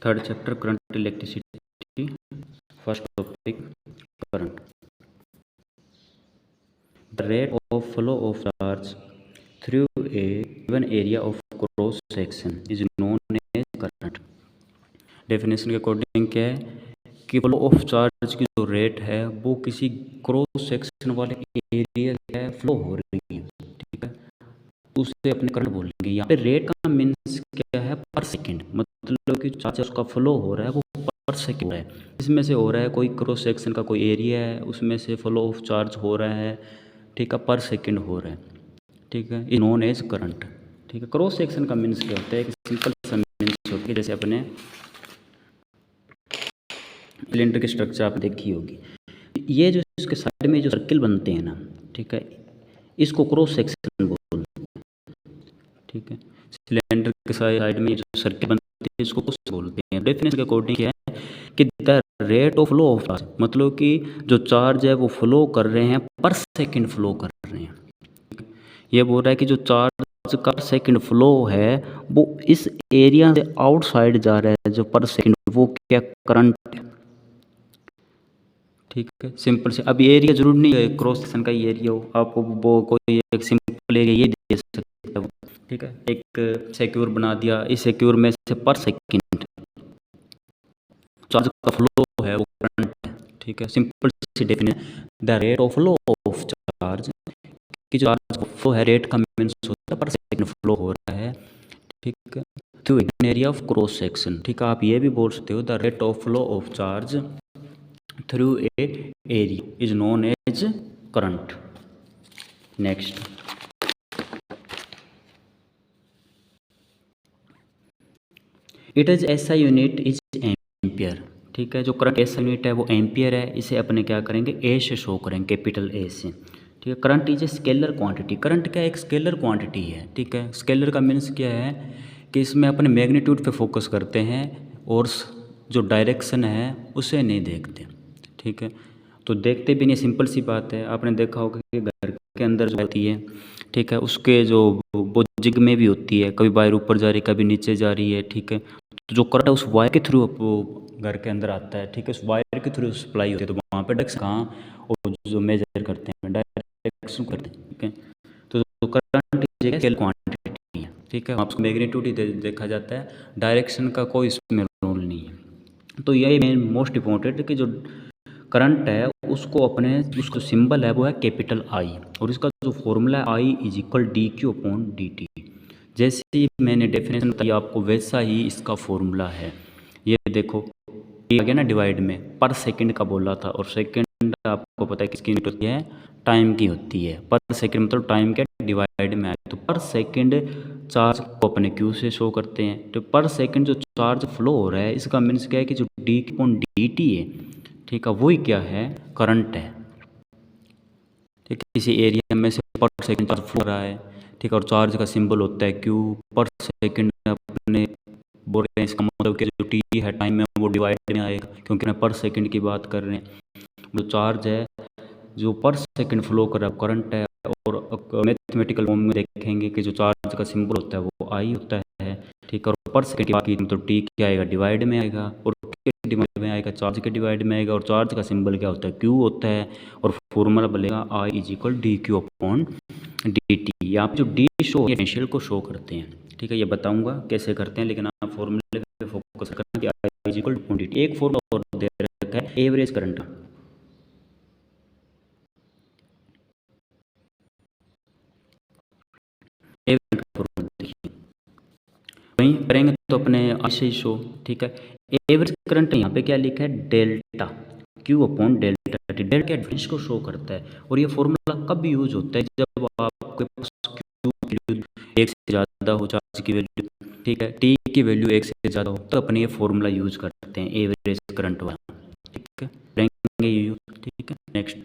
Third chapter current electricity, first topic current. The rate of flow of charge through a given area of cross section is known as current. Definition के according क्या है कि flow of charge की जो rate है वो किसी cross section वाले एरिया का फ्लो हो रही है, ठीक है, उसे अपने करंट बोलेंगे। यहाँ पे रेट का मीन्स क्या है, पर सेकंड, मतलब कि चार्ज उसका फ्लो हो रहा है वो पर सेकंड हो रहा है। इसमें से हो रहा है कोई क्रॉस सेक्शन का कोई एरिया है उसमें से फ्लो ऑफ चार्ज हो रहा है, ठीक है, पर सेकंड हो रहा है, ठीक है, नोन एज करंट। ठीक है, क्रॉस सेक्शन का मीन्स क्या होता है, एक सिंपल सा मीन्स होती है, जैसे अपने सिलेंडर की स्ट्रक्चर आप देखी होगी, ये जो इसके साइड में जो सर्किल बनते हैं ना, ठीक है, इसको क्रॉस सेक्शन बोलते हैं, ठीक है। सिलेंडर के साइड में जो सर्किल बनती है इसको क्रॉस बोलते हैं। डेफिनेशन के अकॉर्डिंग क्या है कि the rate of flow of charge, मतलब कि जो चार्ज है वो फ्लो कर रहे हैं पर सेकंड फ्लो कर रहे हैं। ये बोल रहा है कि जो चार्ज का सेकंड फ्लो है वो इस एरिया से आउटसाइड जा रहा है, जो पर सेकंड, वो क्या करंट है, ठीक है, सिंपल से। अब एरिया जरूर नहीं है क्रॉस सेक्शन का एरिया हो, आपको वो कोई एक सिंपल एरिया ये दे सकते हो, ठीक है, एक सिक्योर बना दिया, इस सिक्योर में से पर सेकंड चार्ज का फ्लो है वो करंट है, ठीक है, सिंपल सी definition. The rate of flow of charge, कि जो चार्ज का फ्लो है, रेट का मीन्स होता है पर सेकंड फ्लो हो रहा है, ठीक है, through an area of cross section, ठीक है। आप ये भी बोल सकते हो the rate of flow of charge through a area is known as current. Next, it is SI unit is ampere, ठीक है, जो करंट एसआई यूनिट है वो एम्पियर है, इसे अपने क्या करेंगे, ए से शो करेंगे, कैपिटल ए से, ठीक है। Current is a scalar quantity, current क्या एक स्केलर क्वांटिटी है, ठीक है। स्केलर का मीन्स क्या है कि इसमें अपने मैग्नीट्यूड पे फोकस करते हैं और जो डायरेक्शन है उसे नहीं देखते, ठीक है, तो देखते भी नहीं, सिंपल सी बात है। आपने देखा होगा कि घर के अंदर जो होती है, ठीक है, उसके जो वो जिग में भी होती है, कभी वायर ऊपर जा रही है कभी नीचे जा रही है, ठीक है, तो जो करंट है उस वायर के थ्रू घर के अंदर आता है, ठीक है, उस वायर के थ्रू सप्लाई होती है, तो वहाँ पर डायरेक्शन कहाँ, और जो मेजर करते हैं डायरेक्शन करते हैं, ठीक है, तो करंट स्केल क्वांटिटी है, ठीक है, आपको मैग्नीट्यूड ही देखा जाता है, डायरेक्शन का कोई इसमें रोल नहीं है। तो यही मेन मोस्ट इम्पोर्टेंट है कि जो करंट है उसको अपने, उसका सिंबल है वो है कैपिटल आई, और इसका जो फॉर्मूला है I is equal d q upon d t. जैसे ही मैंने डेफिनेशन बताई आपको वैसा ही इसका फॉर्मूला है। ये देखो, ये आ गया ना डिवाइड में, पर सेकंड का बोला था, और सेकंड आपको पता है किसकी यूनिट होती है, टाइम की होती है। पर सेकंड मतलब टाइम के डिवाइड में आए, तो पर सेकंड चार्ज को अपने क्यू से शो करते हैं, तो पर सेकंड जो चार्ज फ्लो हो रहा है इसका मीन्स क्या है कि जो डी अपॉन डी टी है, ठीक है, वही क्या है, करंट है, ठीक है। किसी एरिया में से पर सेकंड चार्ज फ्लो हो रहा है, ठीक है, और चार्ज का सिंबल होता है क्यू, पर सेकंड अपने बोल रहे हैं, इसका मतलब कि जो टी है टाइम में वो डिवाइड में आएगा, क्योंकि मैं पर सेकंड की बात कर रहे हैं। जो चार्ज है जो पर सेकंड फ्लो कर रहा है करंट है, और मैथमेटिकल फॉर्म में देखेंगे कि जो चार्ज का सिंबल होता है वो आई होता है, ठीक है, और पर सेकंड की बात की तो टी क्या आएगा, डिवाइड में आएगा, और डिवाइड में आएगा, चार्ज के डिवाइड में आएगा, और चार्ज का सिंबल क्या होता है, क्यू होता है, और फॉर्मूला बनेगा I is equal d q upon d t. यहाँ पे जो डी शो पोटेंशियल को शो करते हैं, ठीक है, ये बताऊंगा कैसे करते हैं, लेकिन आप फॉर्मूले पे फोकस करना कि I is equal to d t. एक फॉर्मूला और दे रखा है एवरेज करंट का, एवरेज फॉर्मूला देखिए, वहीं करेंगे तो अपने ऐसे ही शो, ठीक है। एवरेज करंट यहाँ पे क्या लिखा है, delta Q upon delta T, delta advance को शो करता है, और ये फॉर्मूला कब यूज होता है, जब आपके पास क्यू की वैल्यू एक से ज़्यादा हो, चार्ज की वैल्यू, ठीक है, टी की वैल्यू एक से ज़्यादा हो, तो अपने ये फॉर्मूला यूज करते हैं एवरेज करंट वाला, ठीक है, करेंगे यूज, ठीक है। नेक्स्ट,